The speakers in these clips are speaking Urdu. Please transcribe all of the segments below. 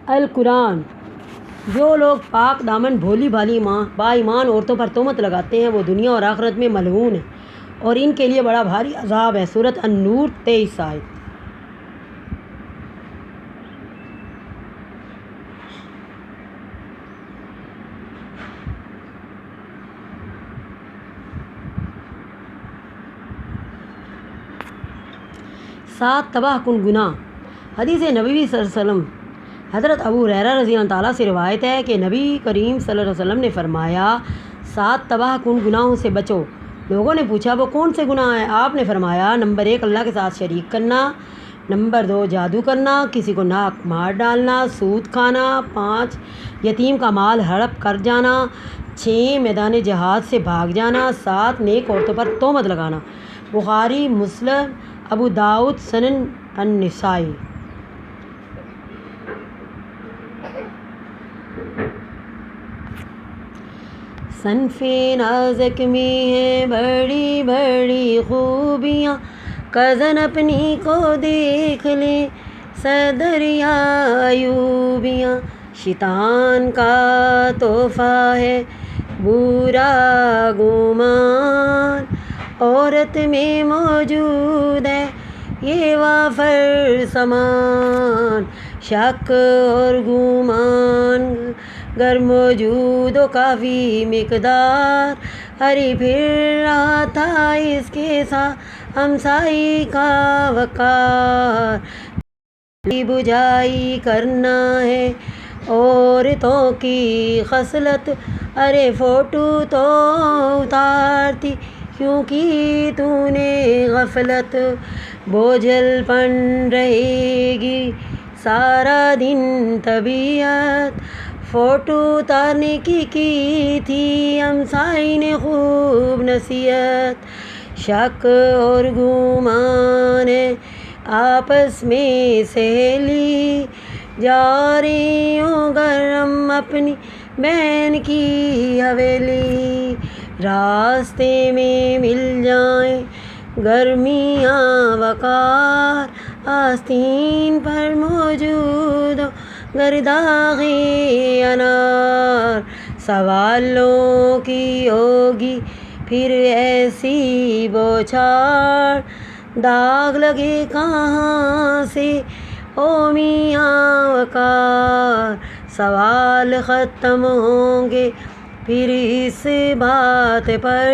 القرآن۔ جو لوگ پاک دامن بھولی بھالی با ایمان عورتوں پر تہمت لگاتے ہیں وہ دنیا اور آخرت میں ملعون ہیں اور ان کے لیے بڑا بھاری عذاب ہے۔ سورۃ النور 23 آیت۔ سات تباہ کن گناہ۔ حدیث نبوی صلی اللہ علیہ وسلم حضرت ابو ہریرہ رضی اللہ تعالیٰ سے روایت ہے کہ نبی کریم صلی اللہ علیہ وسلم نے فرمایا 7 تباہ کن گناہوں سے بچو۔ لوگوں نے پوچھا وہ کون سے گناہ ہیں؟ آپ نے فرمایا نمبر 1 اللہ کے ساتھ شریک کرنا، نمبر 2 جادو کرنا، کسی کو ناک مار ڈالنا، سود کھانا، 5 یتیم کا مال ہڑپ کر جانا، 6 میدان جہاد سے بھاگ جانا، 7 نیک عورتوں پر تہمت لگانا۔ بخاری، مسلم، ابو داؤد، سنن النسائی۔ صنف نازک میں ہیں بڑی بڑی خوبیاں، کزن اپنی کو دیکھ لے صدر یا ایوبیاں۔ شیطان کا تحفہ ہے برا گمان، عورت میں موجود ہے یہ وافر سامان۔ شک اور گمان گر موجود و کافی مقدار، ہری پھر رہا تھا اس کے ساتھ ہمسائی کا وقار۔ بجائی کرنا ہے عورتوں کی خصلت، ارے فوٹو تو اتارتی کیوں کی تو نے غفلت۔ بوجھل پن رہے گی سارا دن طبیعت، فوٹو اتارنے کی تھی ہمسائی نے خوب نصیحت۔ شک اور گمان ہے آپس میں سہیلی، جا رہی ہوں گر ہم اپنی بہن کی حویلی۔ راستے میں مل جائیں گرمیاں وقار، آستین پر موجود ہو گر داغ انار۔ سوالوں کی ہوگی پھر ایسی بوچھاڑ، داغ لگے کہاں سے او میاں وقار۔ سوال ختم ہوں گے پھر اس بات پر،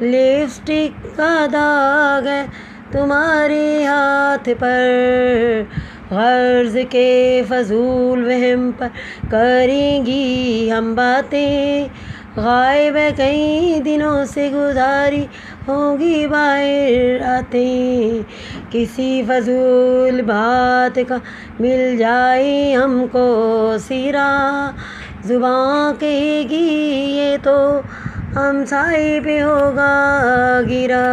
لپسٹک کا داغ ہے تمہارے ہاتھ پر۔ غرض کے فضول وہم پر کریں گی ہم باتیں، غائب ہے کئی دنوں سے گزاری ہوں گی باہر راتیں۔ کسی فضول بات کا مل جائے ہم کو سرا، زباں کہے گی یہ تو ہمسائے پہ ہوگا گرا۔